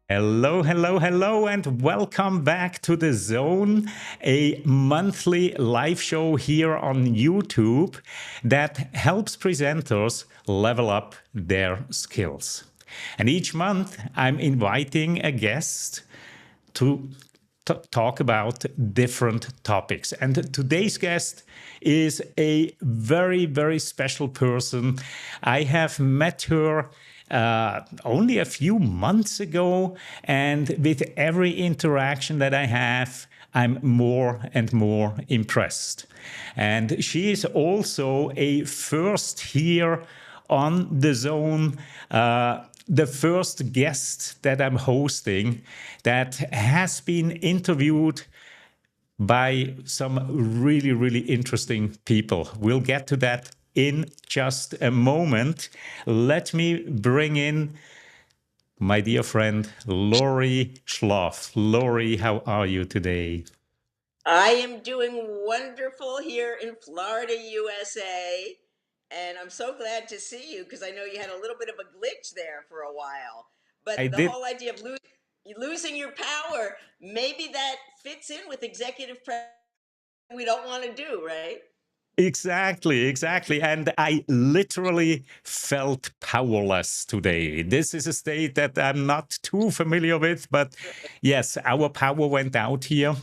Hello, hello, hello, and welcome back to The Zone, a monthly live show here on YouTube that helps presenters level up their skills. And each month, I'm inviting a guest to talk about different topics. And today's guest is a very, very special person. I have met her only a few months ago, and with every interaction that I have, I'm more and more impressed. And she is also a first here on The Zone, the first guest that I'm hosting that has been interviewed by some really, really interesting people. We'll get to that in just a moment. Let me bring in my dear friend, Laurie Schloff. Laurie, how are you today? I am doing wonderful here in Florida, USA. And I'm so glad to see you because I know you had a little bit of a glitch there for a while. I But the did. whole idea of losing your power, maybe that fits in with executive president we don't want to do, right? Exactly, exactly. And I literally felt powerless today. This is a state that I'm not too familiar with, but yes, our power went out here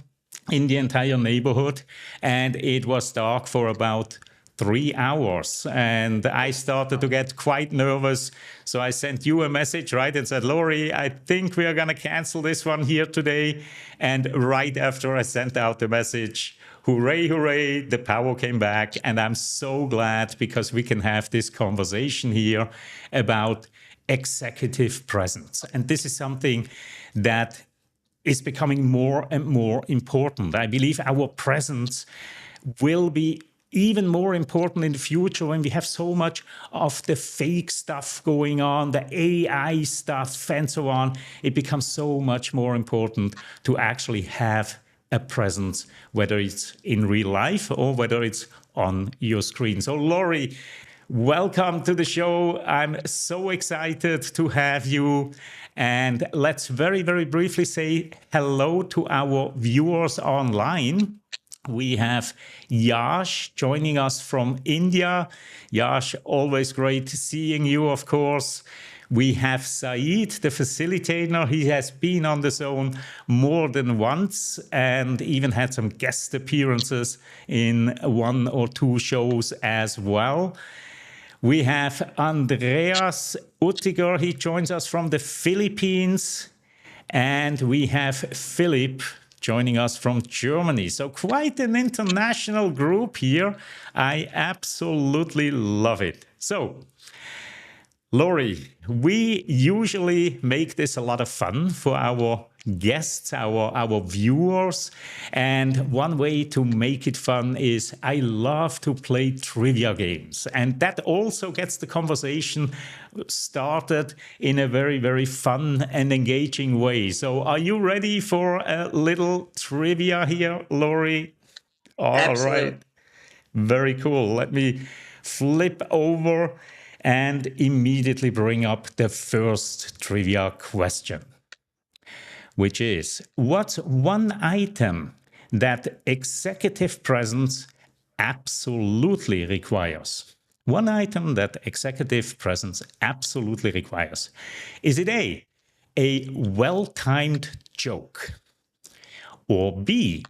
in the entire neighborhood, and it was dark for about 3 hours. And I started to get quite nervous. So I sent you a message, right, and said, Laurie, I think we are going to cancel this one here today. And right after I sent out the message, hooray, hooray, the power came back. And I'm so glad because we can have this conversation here about executive presence. And this is something that is becoming more and more important. I believe our presence will be even more important in the future when we have so much of the fake stuff going on, the AI stuff, and so on. It becomes so much more important to actually have a presence, whether it's in real life or whether it's on your screen. So, Laurie, welcome to the show. I'm so excited to have you. And let's very, very briefly say hello to our viewers online. We have Yash joining us from India. Yash, always great seeing you, of course. We have Saeed, the facilitator. He has been on The Zone more than once and even had some guest appearances in one or two shows as well. We have Andreas Uttiger. He joins us from the Philippines. And we have Philip joining us from Germany. So quite an international group here. I absolutely love it. So, Laurie, we usually make this a lot of fun for our guests, our viewers. And one way to make it fun is I love to play trivia games. And that also gets the conversation started in a very, very fun and engaging way. So are you ready for a little trivia here, Laurie? All Absolutely. right. Very cool. Let me flip over and immediately bring up the first trivia question, which is, what's one item that executive presence absolutely requires? One item that executive presence absolutely requires. Is it a well-timed joke? Or B,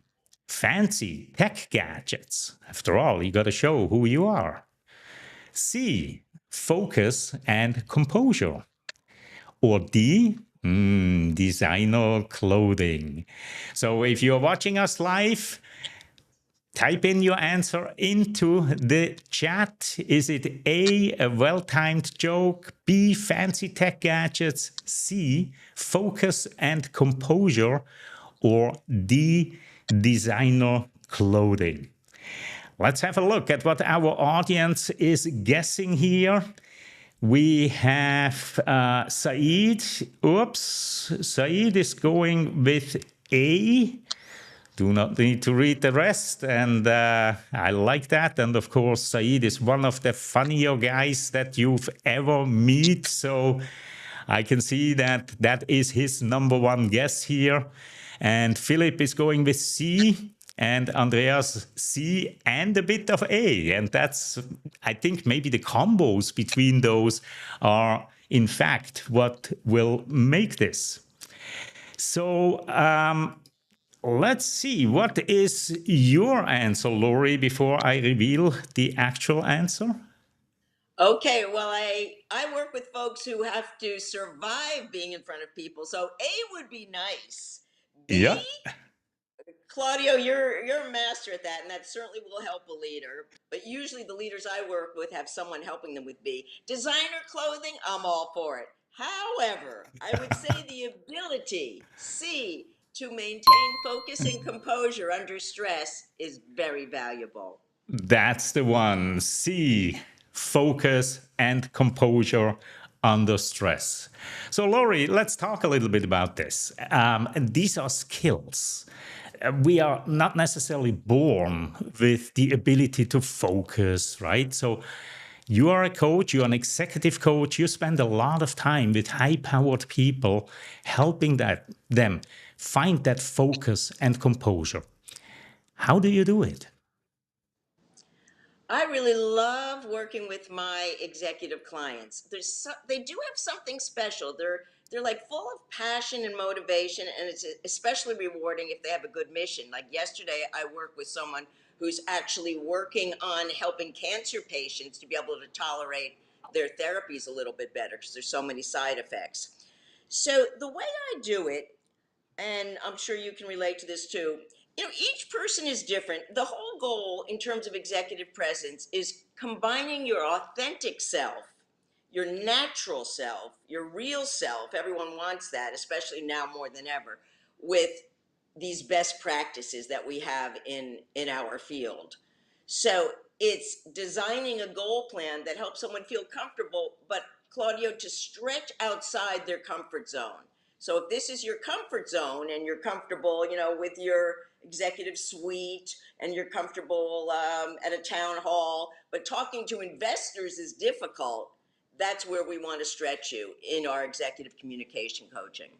fancy tech gadgets? After all, you got to show who you are. C, focus and composure. Or D, designer clothing. So if you're watching us live, type in your answer into the chat. Is it A, well-timed joke, B, fancy tech gadgets, C, focus and composure, or D, designer clothing? Let's have a look at what our audience is guessing here. We have Saeed. Oops, Saeed is going with A. Do not need to read the rest. And I like that. And of course, Saeed is one of the funnier guys that you've ever meet. So I can see that that is his number one guess here. And Philip is going with C, and Andreas C and a bit of A. And that's, I think, maybe the combos between those are, in fact, what will make this. So let's see, what is your answer, Laurie, before I reveal the actual answer? Okay, well, I work with folks who have to survive being in front of people, so A would be nice. B, Yeah. Claudio, you're a master at that, and that certainly will help a leader. But usually, the leaders I work with have someone helping them with B. Designer clothing, I'm all for it. However, I would say the ability, C, to maintain focus and composure under stress is very valuable. That's the one. C, focus and composure under stress. So, Laurie, let's talk a little bit about this. These are skills. We are not necessarily born with the ability to focus, right? So, you are a coach, you're an executive coach, you spend a lot of time with high powered people helping them find that focus and composure. How do you do it? I really love working with my executive clients. They do have something special. They're like full of passion and motivation, and it's especially rewarding if they have a good mission. Like yesterday, I worked with someone who's actually working on helping cancer patients to be able to tolerate their therapies a little bit better because there's so many side effects. So the way I do it, and I'm sure you can relate to this too. Each person is different. The whole goal in terms of executive presence is combining your authentic self, your natural self, your real self. Everyone wants that, especially now more than ever, with these best practices that we have in our field. So it's designing a goal plan that helps someone feel comfortable, but Claudio, to stretch outside their comfort zone. So if this is your comfort zone and you're comfortable, with your executive suite and you're comfortable at a town hall, but talking to investors is difficult, that's where we want to stretch you in our executive communication coaching.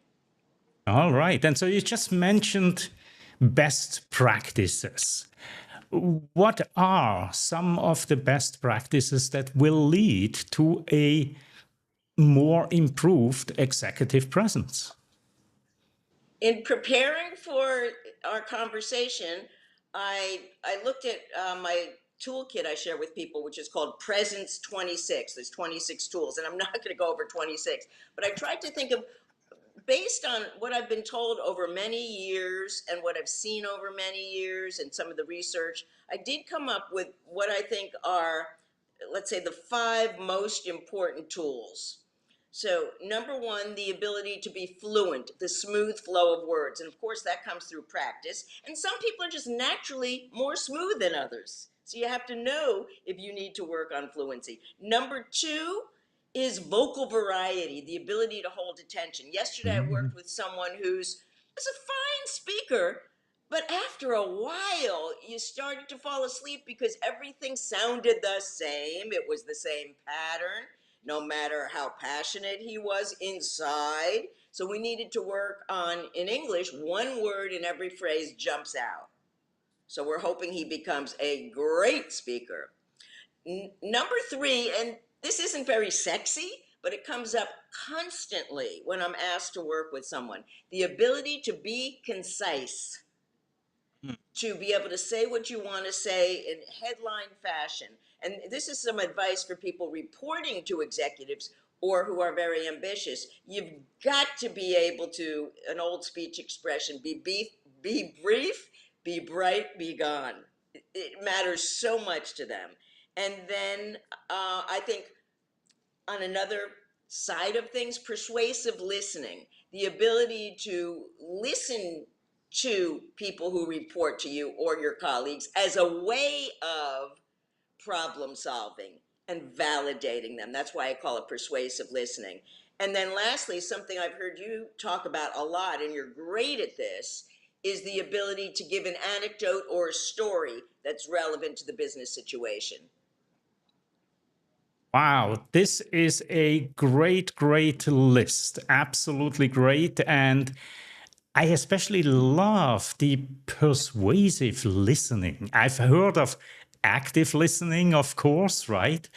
All right. And so you just mentioned best practices. What are some of the best practices that will lead to a more improved executive presence? In preparing for our conversation, I looked at my toolkit I share with people, which is called Presence 26. There's 26 tools, and I'm not going to go over 26, but I tried to think of, based on what I've been told over many years and what I've seen over many years and some of the research, I did come up with what I think are, let's say, the 5 most important tools. So, number one, the ability to be fluent, the smooth flow of words. And of course, that comes through practice. And some people are just naturally more smooth than others. So, you have to know if you need to work on fluency. Number two is vocal variety, the ability to hold attention. Yesterday, I worked with someone who's was a fine speaker, but after a while, you started to fall asleep because everything sounded the same. It was the same pattern, no matter how passionate he was inside. So we needed to work on, in English, one word in every phrase jumps out. So we're hoping he becomes a great speaker. Number three, and this isn't very sexy, but it comes up constantly when I'm asked to work with someone, the ability to be concise, to be able to say what you want to say in headline fashion. And this is some advice for people reporting to executives or who are very ambitious. You've got to be able to, an old speech expression, be brief, be bright, be gone. It matters so much to them. And then I think on another side of things, persuasive listening, the ability to listen to people who report to you or your colleagues as a way of problem solving and validating them. That's why I call it persuasive listening. And then lastly, something I've heard you talk about a lot, and you're great at this, is the ability to give an anecdote or a story that's relevant to the business situation. Wow, this is a great, great list. Absolutely great. And I especially love the persuasive listening. I've heard of active listening, of course, right?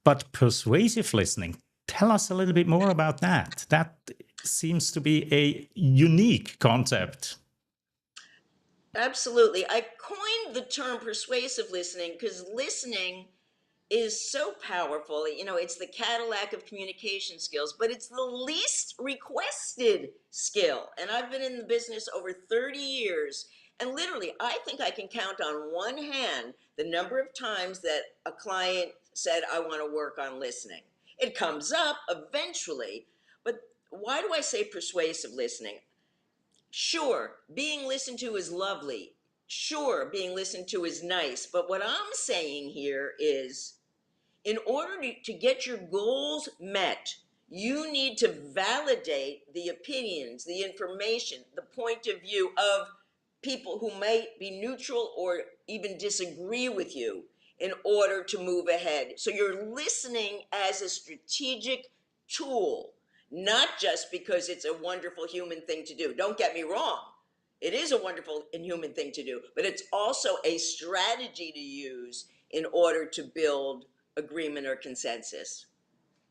But persuasive listening, tell us a little bit more about that. That seems to be a unique concept. Absolutely. I coined the term persuasive listening because listening is so powerful. You know, it's the Cadillac of communication skills, but it's the least requested skill. And I've been in the business over 30 years. And literally, I think I can count on one hand the number of times that a client said, I want to work on listening. It comes up eventually, but why do I say persuasive listening? Sure, being listened to is lovely. Sure, being listened to is nice. But what I'm saying here is in order to get your goals met, you need to validate the opinions, the information, the point of view of people who might be neutral or even disagree with you in order to move ahead. So you're listening as a strategic tool, not just because it's a wonderful human thing to do. Don't get me wrong. It is a wonderful and human thing to do, but it's also a strategy to use in order to build agreement or consensus.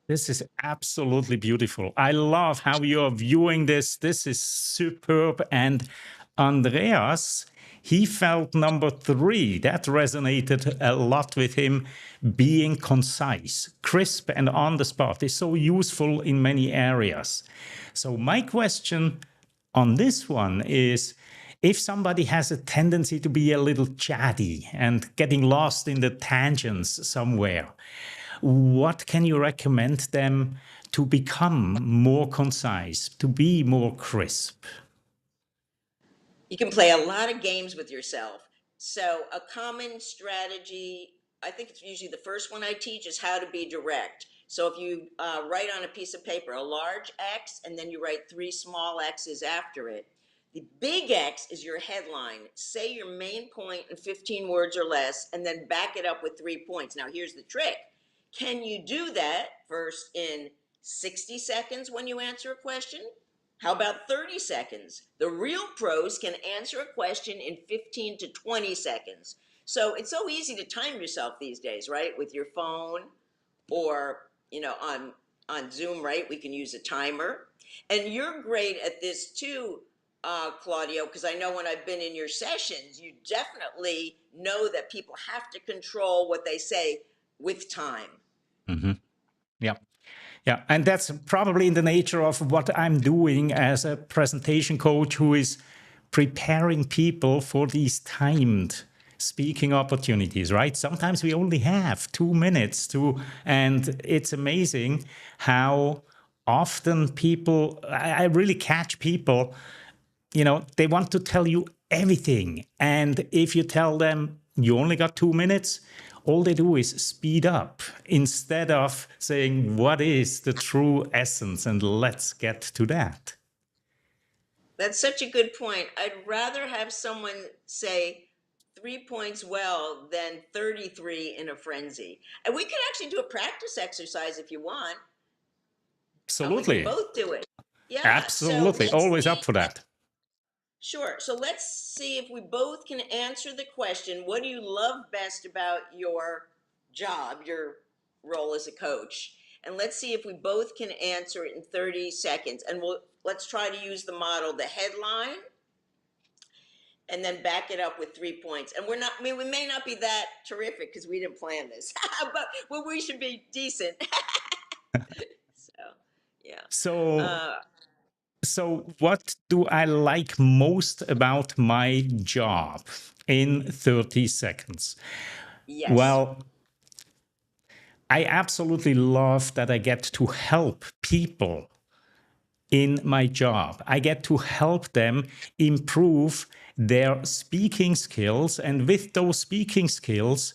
This is absolutely beautiful. I love how you're viewing this. This is superb. And Andreas, he felt number three. That resonated a lot with him. Being concise, crisp, and on the spot is so useful in many areas. So, my question on this one is if somebody has a tendency to be a little chatty and getting lost in the tangents somewhere, what can you recommend them to become more concise, to be more crisp? You can play a lot of games with yourself. So, a common strategy, I think it's usually the first one I teach, is how to be direct. So, if you write on a piece of paper a large X and then you write three small X's after it, the big X is your headline. Say your main point in 15 words or less, and then back it up with 3 points. Now, here's the trick. Can you do that first in 60 seconds when you answer a question? How about 30 seconds? The real pros can answer a question in 15 to 20 seconds. So it's so easy to time yourself these days, right? With your phone or, on Zoom, right? We can use a timer. And you're great at this too, Claudio, because I know when I've been in your sessions, you definitely know that people have to control what they say with time. Mm-hmm. Yeah. Yeah. And that's probably in the nature of what I'm doing as a presentation coach who is preparing people for these timed speaking opportunities, right? Sometimes we only have 2 minutes and it's amazing how often I really catch people, they want to tell you everything. And if you tell them you only got 2 minutes, all they do is speed up instead of saying, what is the true essence? And let's get to that. That's such a good point. I'd rather have someone say 3 points well than 33 in a frenzy. And we could actually do a practice exercise if you want. We can Absolutely. both do it. Yeah. So Absolutely. let's Always up see. for that. Sure. So let's see if we both can answer the question, what do you love best about your job, your role as a coach? And let's see if we both can answer it in 30 seconds. And let's try to use the model, the headline, and then back it up with 3 points. And we may not be that terrific because we didn't plan this, but we should be decent. So, yeah. So, Uh, so what do I like most about my job in 30 seconds? yes. Well, I absolutely love that I get to help people in my job. I get to help them improve their speaking skills. And with those speaking skills,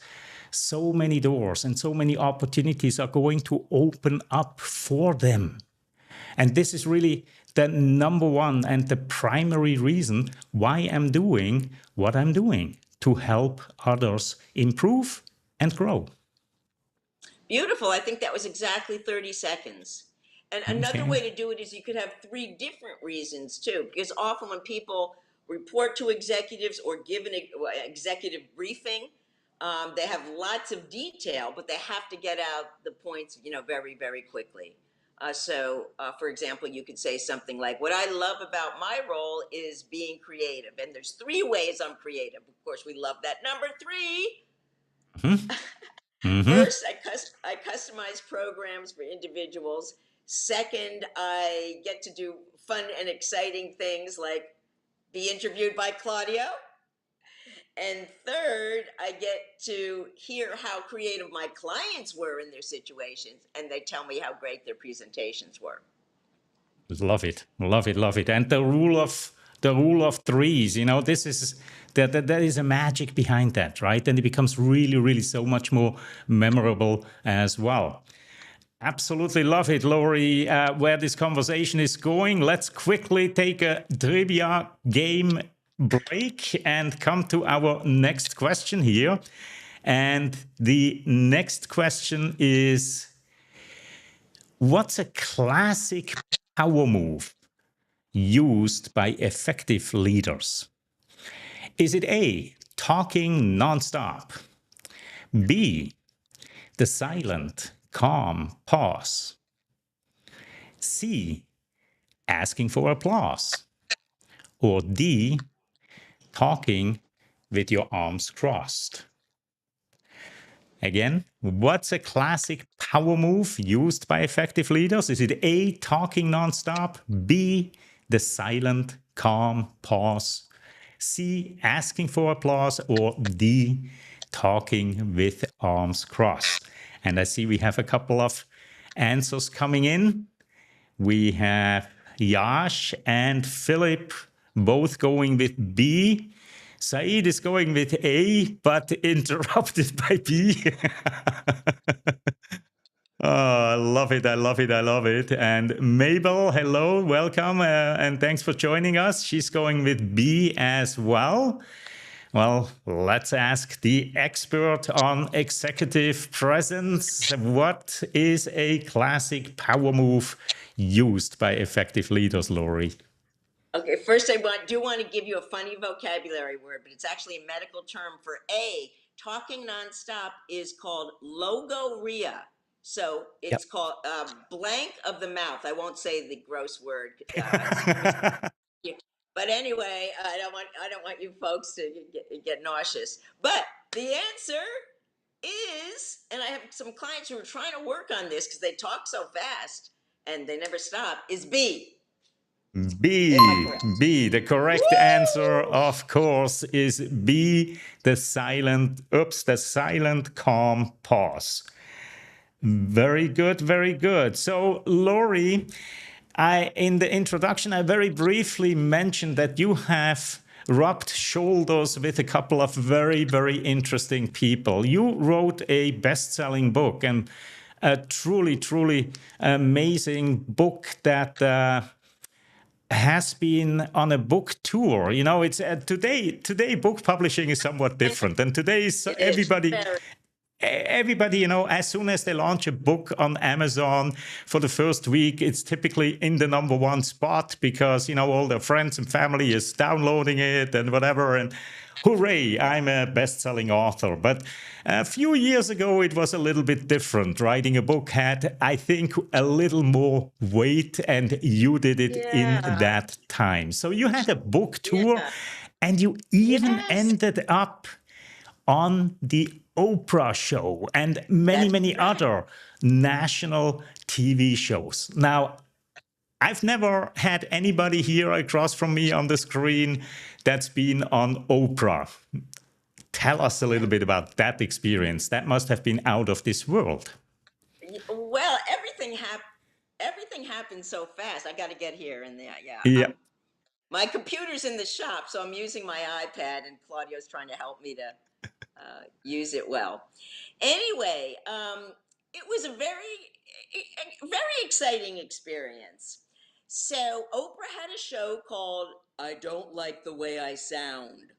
so many doors and so many opportunities are going to open up for them. And this is really the number one and the primary reason why I'm doing what I'm doing, to help others improve and grow. Beautiful. I think that was exactly 30 seconds. And another Okay. way to do it is you could have three different reasons too, because often when people report to executives or give an executive briefing, they have lots of detail, but they have to get out the points, very, very quickly. For example, you could say something like, "What I love about my role is being creative, and there's three ways I'm creative." Of course, we love that number three. Hmm. Hmm. First, I customize programs for individuals. Second, I get to do fun and exciting things like be interviewed by Claudio. And third, I get to hear how creative my clients were in their situations, and they tell me how great their presentations were. Love it, love it, love it. And the rule of threes, this is that is a magic behind that, right? And it becomes really, really so much more memorable as well. Absolutely love it, Laurie. Where this conversation is going, let's quickly take a trivia game break and come to our next question here. And the next question is, what's a classic power move used by effective leaders? Is it A, talking nonstop? B, the silent, calm pause? C, asking for applause? Or D, talking with your arms crossed? Again, what's a classic power move used by effective leaders? Is it A, talking nonstop? B, the silent, calm pause? C, asking for applause? Or D, talking with arms crossed? And I see we have a couple of answers coming in. We have Yash and Philip both going with B. Saeed is going with A, but interrupted by B. Oh, I love it. I love it. I love it. And Mabel, hello, welcome, and thanks for joining us. She's going with B as well. Well, let's ask the expert on executive presence. What is a classic power move used by effective leaders, Laurie? Okay, first do want to give you a funny vocabulary word, but it's actually a medical term for A. Talking nonstop is called logorrhea. So it's Yep. called blank of the mouth. I won't say the gross word. But anyway, I don't want you folks to get nauseous. But the answer is, and I have some clients who are trying to work on this because they talk so fast and they never stop, is B. Am I B. correct? B. The correct answer, Woo! of course, is B. The silent, calm pause. Very good, very good. So, Laurie, in the introduction, I very briefly mentioned that you have rubbed shoulders with a couple of very, very interesting people. You wrote a best-selling book, and a truly, truly amazing book that has been on a book tour. It's today book publishing is somewhat different, and today is It is everybody very. everybody, as soon as they launch a book on Amazon for the first week, it's typically in the number one spot because, all their friends and family is downloading it and whatever. And hooray, I'm a best-selling author. But a few years ago, it was a little bit different. Writing a book had, I think, a little more weight, and you did it in Yeah. that time. So you had a book tour, Yeah. and you even Yes. ended up on the Oprah show and many, That's many right. other national TV shows. Now, I've never had anybody here across from me on the screen that's been on Oprah. Tell us a little bit about that experience. That must have been out of this world. Well, everything happened so fast. I got to get here, and yeah, Yeah. my computer's in the shop, so I'm using my iPad, and Claudio's trying to help me to use it well. Anyway, it was a very exciting experience. So Oprah had a show called "I Don't Like the Way I Sound,"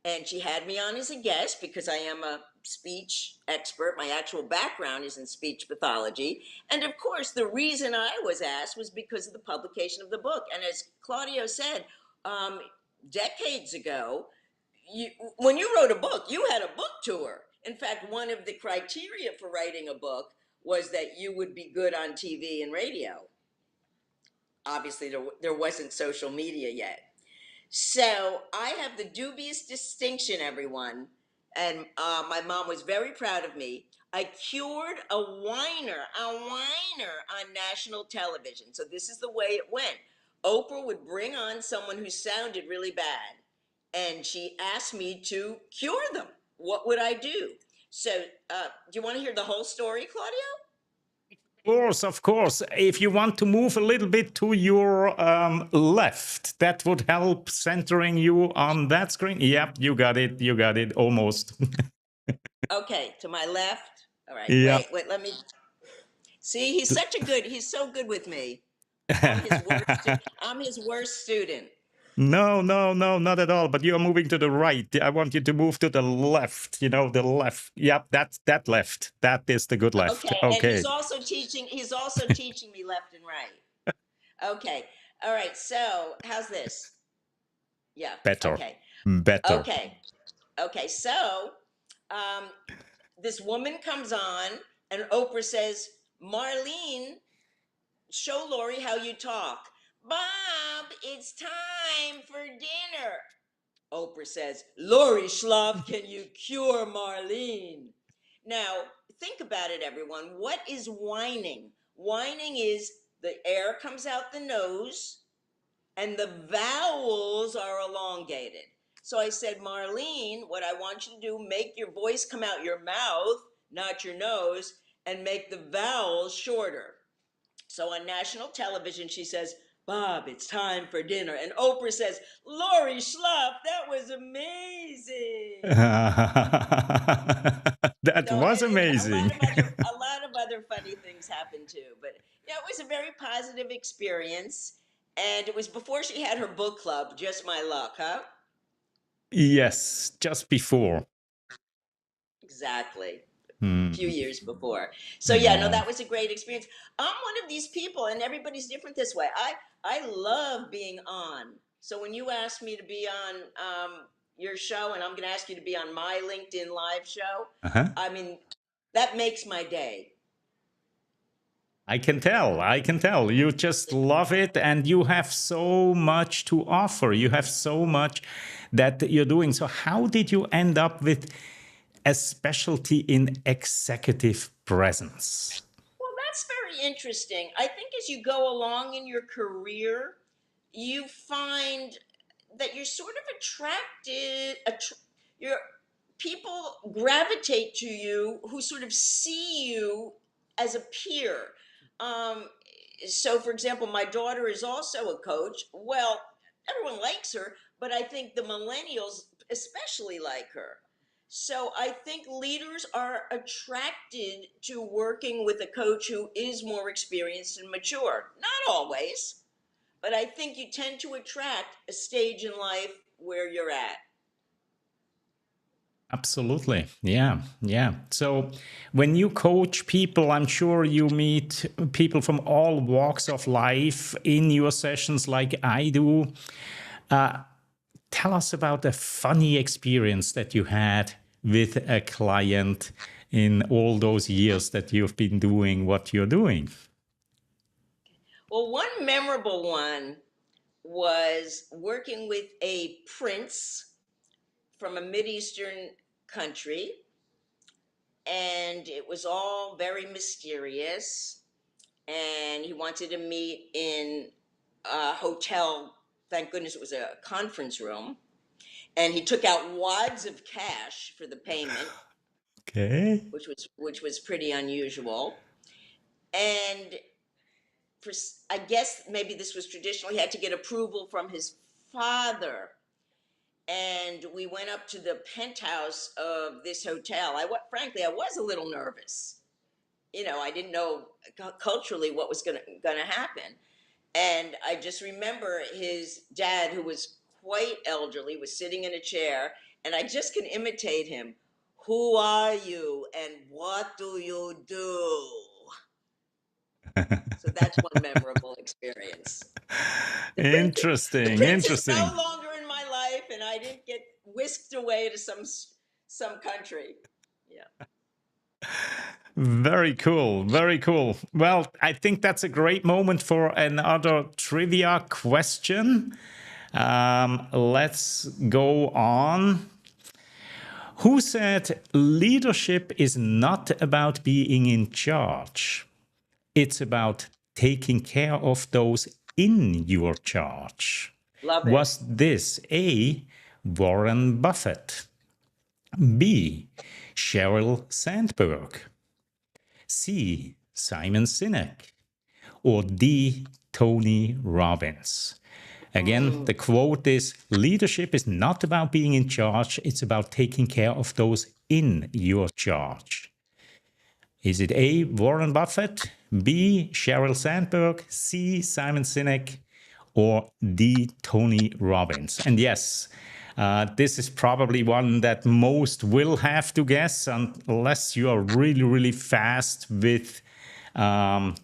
And she had me on as a guest because I am a speech expert. My actual background is in speech pathology. And of course, the reason I was asked was because of the publication of the book. And as Claudio said, um, decades ago, you, when you wrote a book, you had a book tour. In fact, one of the criteria for writing a book was that you would be good on TV and radio. Obviously, there wasn't social media yet. So I have the dubious distinction, everyone, and my mom was very proud of me. I cured a whiner on national television. So this is the way it went. Oprah would bring on someone who sounded really bad, and she asked me to cure them. What would I do? So, do you want to hear the whole story, Claudio? Course, of course. If you want to move a little bit to your left, that would help centering you on that screen. Yep, you got it. You got it almost. Okay, to my left. All right, Yep. wait, let me see. He's so good with me. I'm his worst student. No, no, no, not at all. But you are moving to the right. I want you to move to the left. You know, the left. Yep, that's that left. That is the good left. Okay, and Okay. he's also teaching me left and right. Okay. All right. So, how's this? Yeah. Better. Okay. Better. Okay. Okay. So, um this woman comes on and Oprah says, "Marlene, show Laurie how you talk." "Bob, it's time for dinner." Oprah says, "Laurie Schloff, can you cure Marlene?" Now, think about it, everyone. What is whining? Whining is the air comes out the nose and the vowels are elongated. So I said, "Marlene, what I want you to do, make your voice come out your mouth, not your nose, and make the vowels shorter." So on national television, she says, "Bob, it's time for dinner." And Oprah says, "Laurie Schloff, that was amazing." That So was and amazing. a lot of other funny things happened too. But yeah, it was a very positive experience. And it was before she had her book club, just my luck, huh? Yes, just before. Exactly. Few Hmm. years before. So yeah, no, No. that was a great experience. I'm one of these people, and everybody's different this way. I love being on. So when you ask me to be on your show, and I'm going to ask you to be on my LinkedIn live show, Uh-huh. I mean, that makes my day. I can tell. I can tell. You just love it and you have so much to offer. You have so much that you're doing. So, how did you end up with a specialty in executive presence? Well, that's very interesting. I think as you go along in your career, you find that you're sort of your people gravitate to you who sort of see you as a peer. Um, so, for example, my daughter is also a coach. Well, everyone likes her, but I think the millennials especially like her. So I think leaders are attracted to working with a coach who is more experienced and mature. Not always, but I think you tend to attract a stage in life where you're at. Absolutely. Yeah. Yeah. So when you coach people, I'm sure you meet people from all walks of life in your sessions, like I do. Uh, Tell us about a funny experience that you had with a client in all those years that you've been doing what you're doing. Well, one memorable one was working with a prince from a Mideastern country, and it was all very mysterious. And he wanted to meet in a hotel. Thank goodness it was a conference room. And he took out wads of cash for the payment, Okay. which was pretty unusual. And for I guess maybe this was traditional. He had to get approval from his father, and we went up to the penthouse of this hotel. Frankly, I was a little nervous. I didn't know culturally what was gonna happen, and I just remember his dad, who was quite elderly, was sitting in a chair, and I just can imitate him. Who are you and what do you do? So that's one memorable experience. The Interesting, prince is no interesting. longer in my life, and I didn't get whisked away to some country. Yeah. Very cool, very cool. Well, I think that's a great moment for another trivia question. Let's go on. Who said leadership is not about being in charge? It's about taking care of those in your charge. Love it. Was this A, Warren Buffett, B, Sheryl Sandberg, C, Simon Sinek, or D, Tony Robbins? Again, the quote is leadership is not about being in charge, it's about taking care of those in your charge. Is it A, Warren Buffett, B, Sheryl Sandberg, C, Simon Sinek, or D, Tony Robbins? And yes, this is probably one that most will have to guess unless you are really, really fast with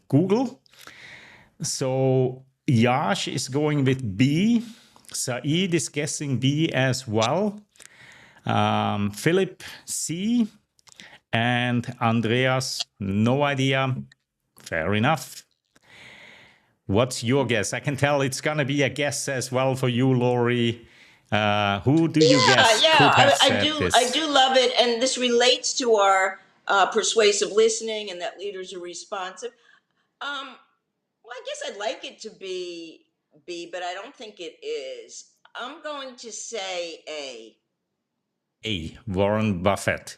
Google. So Yash is going with B. Saeed is guessing B as well. Philip, C. And Andreas, no idea. Fair enough. What's your guess? I can tell it's going to be a guess as well for you, Laurie. Who do you guess Yeah. could have I said do. I this? do love it, and this relates to our persuasive listening and that leaders are responsive. Well, I guess I'd like it to be B, but I don't think it is. I'm going to say A. A, Warren Buffett.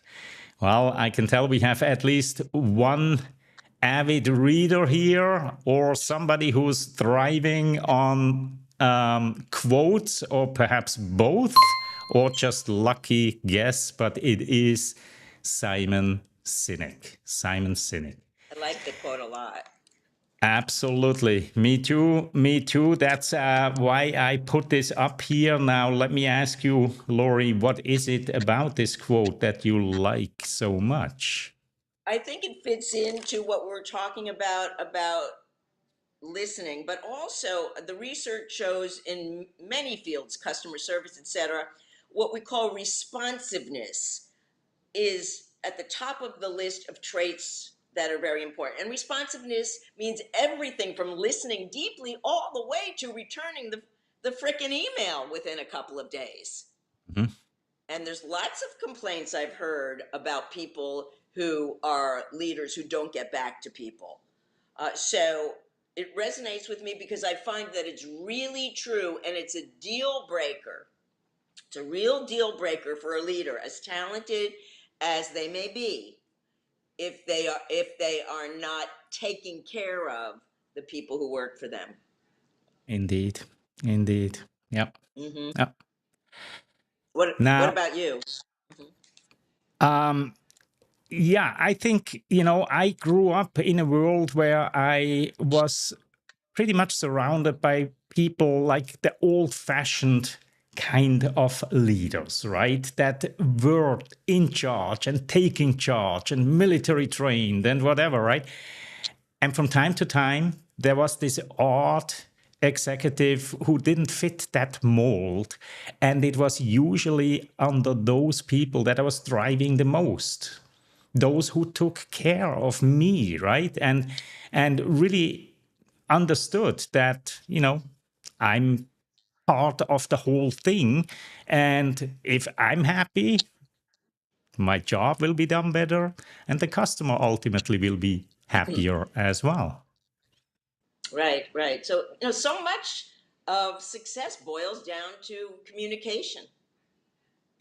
Well, I can tell we have at least one avid reader here or somebody who's thriving on quotes or perhaps both or just lucky guess, but it is Simon Sinek. Simon Sinek. I like the quote a lot. Absolutely. Me too. Me too. That's why I put this up here. Now, let me ask you, Laurie, what is it about this quote that you like so much? I think it fits into what we're talking about listening, but also the research shows in many fields, customer service, etc., what we call responsiveness is at the top of the list of traits that are very important. And responsiveness means everything from listening deeply all the way to returning the frickin' email within a couple of days. Mhm. And there's lots of complaints I've heard about people who are leaders who don't get back to people. So it resonates with me because I find that it's really true and it's a deal breaker. It's a real deal breaker for a leader, as talented as they may be, if they are not taking care of the people who work for them. Indeed. Indeed. Yep. Mm-hmm. Yep. What Now, about you? yeah, I think, I grew up in a world where I was pretty much surrounded by people like the old-fashioned kind of leaders, right? That were in charge and taking charge and military trained and whatever, right? And from time to time, there was this odd executive who didn't fit that mold. And it was usually under those people that I was thriving the most. Those who took care of me, right? And really understood that, I'm part of the whole thing. And if I'm happy, my job will be done better, and the customer ultimately will be happier as well. Right. So so much of success boils down to communication.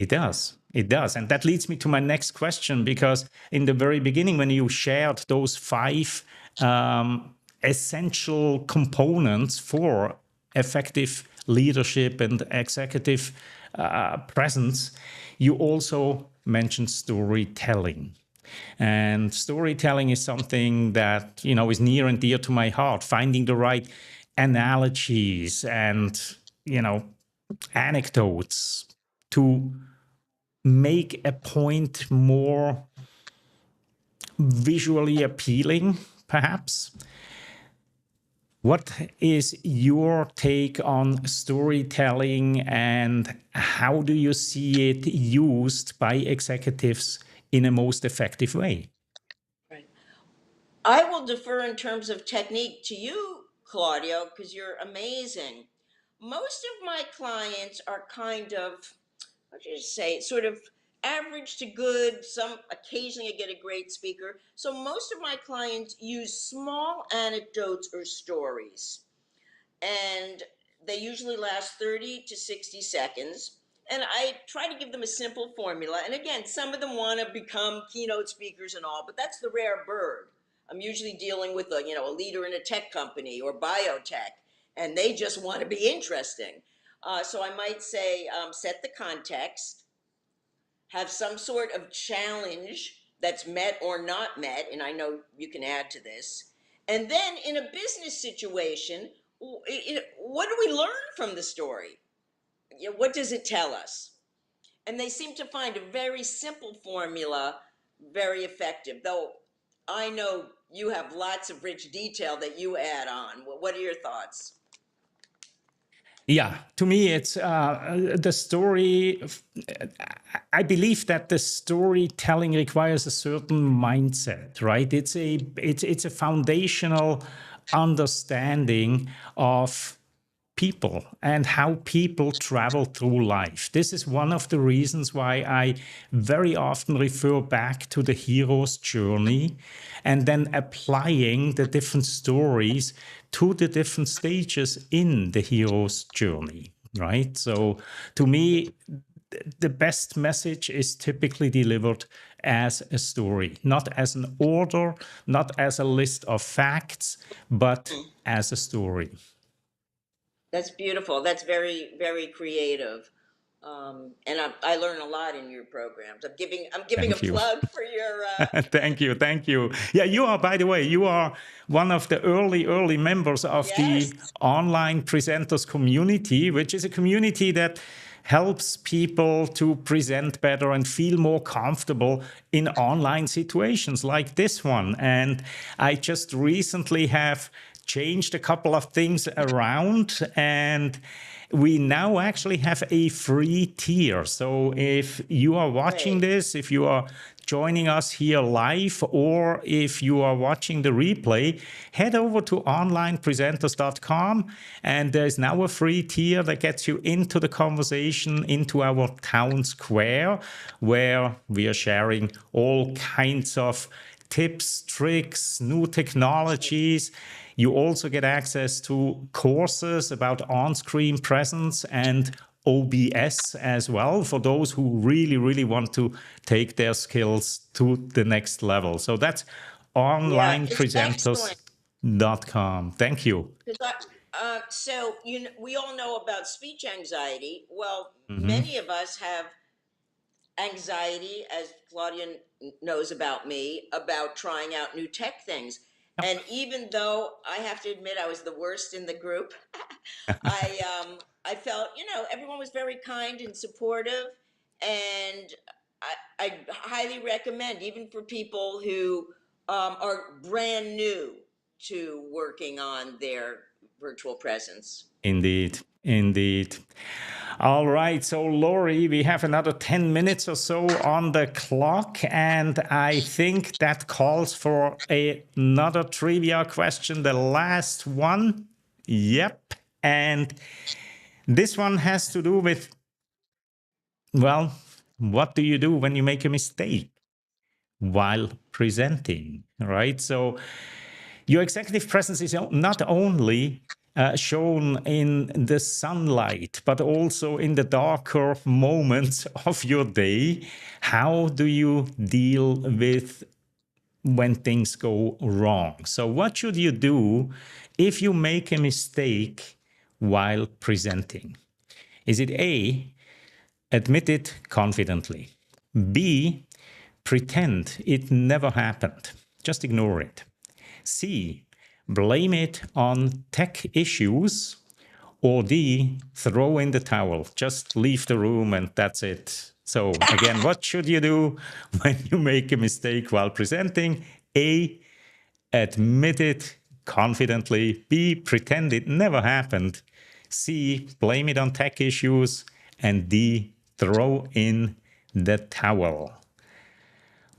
It does. It does. And that leads me to my next question, because in the very beginning, when you shared those five essential components for effective leadership and executive presence, you also mentioned storytelling. And storytelling is something that, is near and dear to my heart, finding the right analogies and, anecdotes to make a point more visually appealing, perhaps? What is your take on storytelling, and how do you see it used by executives in a most effective way? Right. I will defer in terms of technique to you, Claudio, because you're amazing. Most of my clients are kind of, what do you say, sort of average to good. Some occasionally I get a great speaker. So most of my clients use small anecdotes or stories, and they usually last 30 to 60 seconds. And I try to give them a simple formula. And again, some of them want to become keynote speakers and all, but that's the rare bird. I'm usually dealing with a leader in a tech company or biotech, and they just want to be interesting. So I might say, set the context, have some sort of challenge that's met or not met, and I know you can add to this. And then in a business situation, what do we learn from the story? What does it tell us? And they seem to find a very simple formula very effective, though I know you have lots of rich detail that you add on. What are your thoughts? Yeah, to me, it's the story. I believe that the storytelling requires a certain mindset, right? It's a foundational understanding of people and how people travel through life. This is one of the reasons why I very often refer back to the hero's journey and then applying the different stories to the different stages in the hero's journey, right? So to me, the best message is typically delivered as a story, not as an order, not as a list of facts, but as a story. That's beautiful. That's very, very creative. And I learn a lot in your programs. I'm giving a Thank you. plug for your. Thank you. Thank you. Yeah, you are, by the way, you are one of the early members of Yes. the online presenters community, which is a community that helps people to present better and feel more comfortable in online situations like this one. And I just recently have changed a couple of things around, and we now actually have a free tier. So if you are watching Great. this, if you are joining us here live, or if you are watching the replay, head over to onlinepresenters.com, and there's now a free tier that gets you into the conversation, into our town square, where we are sharing all kinds of tips, tricks, new technologies. You also get access to courses about on-screen presence and OBS as well, for those who really want to take their skills to the next level. So that's Yeah, it's excellent. onlinepresenters.com. Thank you. So we all know about speech anxiety. Well, Mhm. many of us have anxiety, as Claudia knows about me, about trying out new tech things. And even though I have to admit I was the worst in the group, I felt everyone was very kind and supportive, and I highly recommend, even for people who are brand new to working on their virtual presence. Indeed, indeed. All right, so Laurie, we have another 10 minutes or so on the clock, and I think that calls for another trivia question, the last one. Yep. And this one has to do with, well, what do you do when you make a mistake while presenting, right? So your executive presence is not only shown in the sunlight, but also in the darker moments of your day. How do you deal with when things go wrong? So, what should you do if you make a mistake while presenting? Is it A, admit it confidently? B, pretend it never happened, just ignore it? C, blame it on tech issues? Or D, throw in the towel, just leave the room and that's it? So again, what should you do when you make a mistake while presenting? A, admit it confidently. B, pretend it never happened. C, blame it on tech issues. And D, throw in the towel.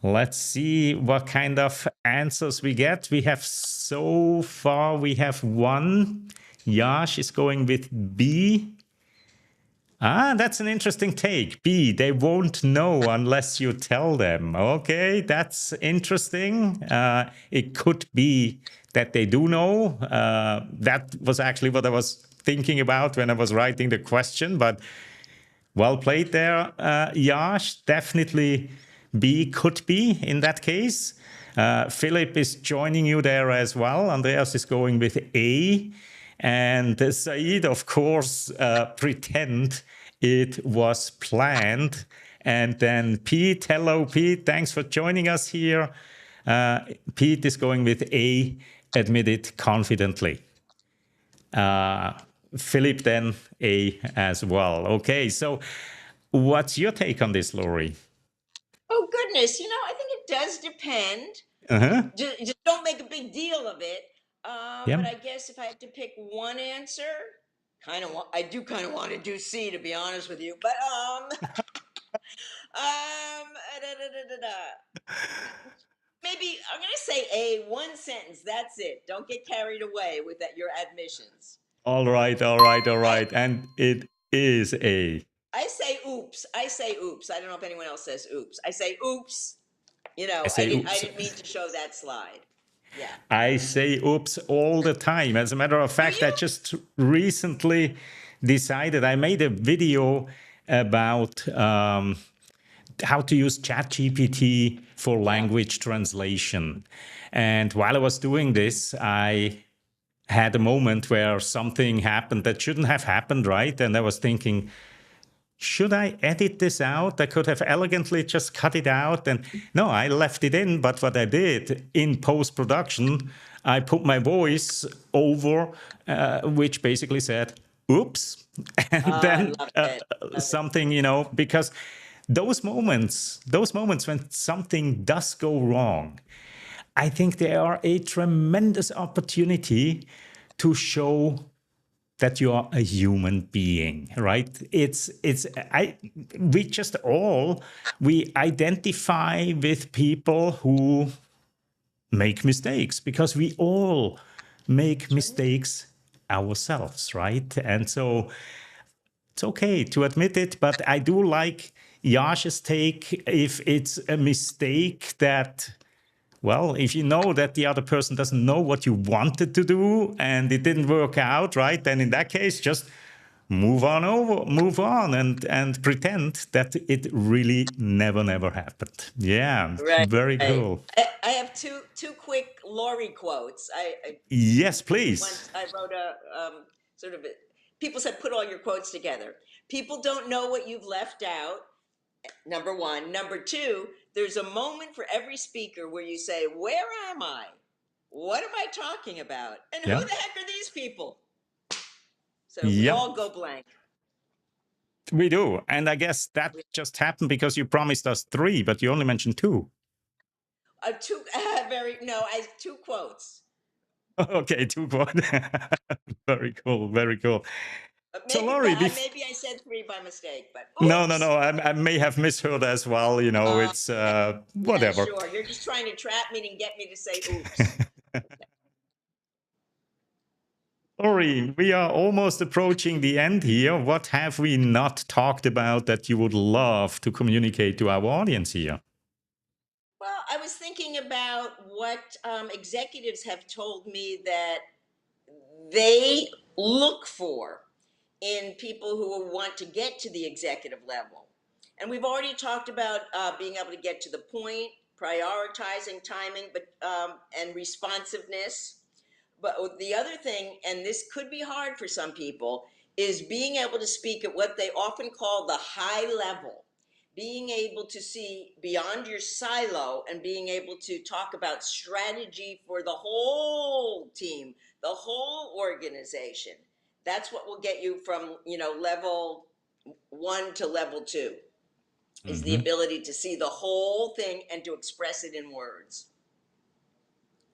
Let's see what kind of answers we get. We have so far, we have one. Yash is going with B. Ah, that's an interesting take. B, they won't know unless you tell them. Okay, that's interesting. It could be that they do know. That was actually what I was thinking about when I was writing the question, but well played there, Yash. Definitely B could be in that case. Philip is joining you there as well. Andreas is going with A. And Said, of course, pretend it was planned. And then Pete, hello, Pete. Thanks for joining us here. Pete is going with A, admit it confidently. Philip, then A as well. Okay, so what's your take on this, Laurie? Oh goodness, I think it does depend. Uh-huh. Just don't make a big deal of it. Yeah. But I guess if I had to pick one answer, I do kind of want to do C, to be honest with you. But da, da, da, da, da. Maybe I'm gonna say A, one sentence. That's it. Don't get carried away with your admissions. All right, all right, all I right. And it is A. I say oops. I say oops. I don't know if anyone else says oops. I say oops. I I say didn't. I oops. didn't mean to show that slide. Yeah. I say oops all the time. As a matter of Do fact, I you? just recently decided I made a video about how to use ChatGPT for Yeah. language translation. And while I was doing this, I had a moment where something happened that shouldn't have happened, right? And I was thinking, should I edit this out? I could have elegantly just cut it out. And no, I left it in. But what I did in post production, I put my voice over, which basically said, oops. And I then love it. Love it. something, because those moments when something does go wrong, I think they are a tremendous opportunity to show that you are a human being, right? We just all, we identify with people who make mistakes because we all make That's right. mistakes ourselves, right? And so it's okay to admit it, but I do like Yash's take if it's a mistake that, well, if you know that the other person doesn't know what you wanted to do and it didn't work out, right? Then in that case, just move on and pretend that it really never happened. Yeah, Right. very Right. cool. I have two quick Laurie quotes. I Yes, please. once I wrote a sort of a, people said put all your quotes together. People don't know what you've left out. Number one. Number two, there's a moment for every speaker where you say, "Where am I? What am I talking about? And who Yeah. the heck are these people?" So we Yep. all go blank. We do. And I guess that just happened because you promised us three, but you only mentioned two. Two very no, I two quotes. Okay, two point. Very cool. Very cool. So, Laurie, Maybe I said three by mistake, but no, no, oops. no. I may have misheard as well. It's Yeah, yeah, whatever. sure. You're just trying to trap me and get me to say oops. Laurie, we are almost approaching the end here. What have we not talked about that you would love to communicate to our audience here? Well, I was thinking about what executives have told me that they look for in people who want to get to the executive level. And we've already talked about being able to get to the point, prioritizing timing, and responsiveness. But the other thing, and this could be hard for some people, is being able to speak at what they often call the high level, being able to see beyond your silo and being able to talk about strategy for the whole team, the whole organization. That's what will get you from, level one to level two. is the Hmm. ability to see the whole thing and to express it in words.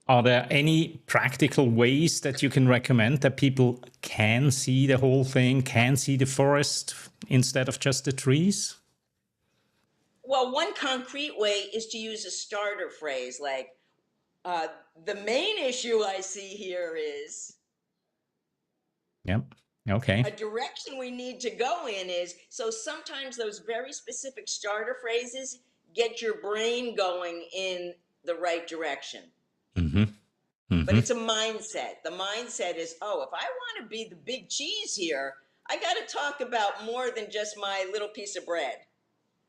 Are there any practical ways that you can recommend that people can see the whole thing, can see the forest instead of just the trees? Well, one concrete way is to use a starter phrase like, uh, the main issue I see here is, Yep. Okay. a direction we need to go in is, so sometimes those very specific starter phrases get your brain going in the right direction. Hmm. But Hmm. it's a mindset. The mindset is, oh, if I want to be the big cheese here, I got to talk about more than just my little piece of bread,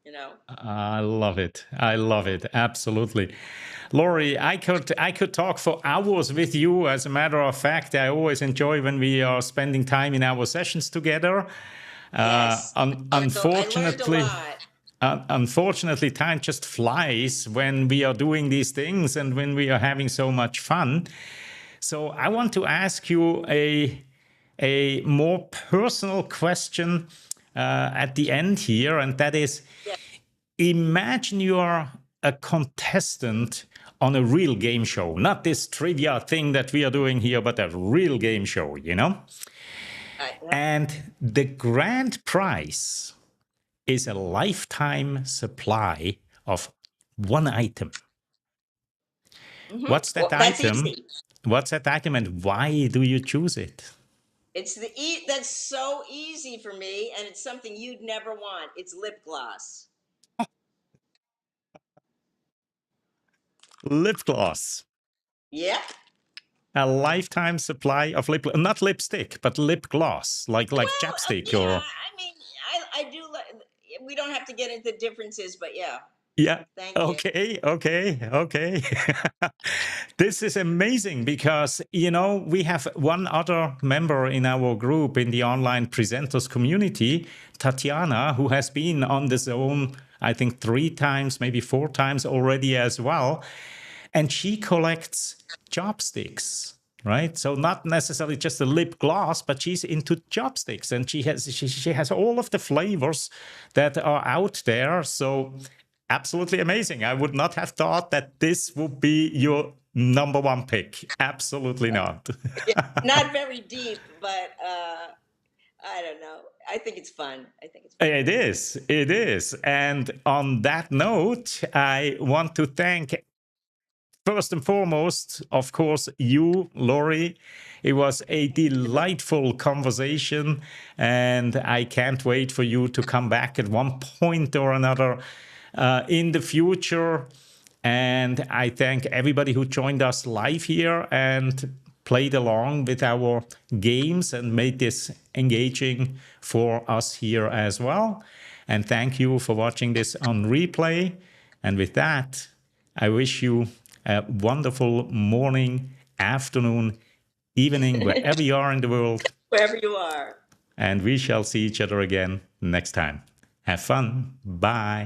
you know? I love it. I love it. Absolutely. Laurie, I could talk for hours with you. As a matter of fact, I always enjoy when we are spending time in our sessions together. Yes. I learned a Unfortunately, lot. unfortunately, time just flies when we are doing these things and when we are having so much fun. So I want to ask you a more personal question at the end here, and that is, Yeah. imagine you are a contestant on a real game show, not this trivia thing that we are doing here, but a real game show, you know? Yeah. And the grand prize is a lifetime supply of one item. What's that Well, that's item? easy. What's that item and why do you choose it? That's so easy for me, and it's something you'd never want. It's lip gloss. Lip gloss. Yep. A lifetime supply of not lipstick, but lip gloss, like Well, chapstick yeah. or I mean, I do. We don't have to get into differences, but yeah. yeah. Thank you. Okay, okay, okay. This is amazing because, we have one other member in our group in the online presenters community, Tatiana, who has been on the zone, I think 3 times, maybe 4 times already as well. And she collects chopsticks, right? So not necessarily just a lip gloss, but she's into chopsticks, and she has all of the flavors that are out there. So absolutely amazing. I would not have thought that this would be your number one pick. Absolutely not. Yeah, not very deep, but I don't know. I think it's fun. I think it's fun. It is. It is. And on that note, I want to thank first and foremost, of course, you, Laurie. It was a delightful conversation, and I can't wait for you to come back at one point or another in the future. And I thank everybody who joined us live here and played along with our games and made this engaging for us here as well. And thank you for watching this on replay. And with that, I wish you a wonderful morning, afternoon, evening, wherever you are in the world. Wherever you are. And we shall see each other again next time. Have fun. Bye.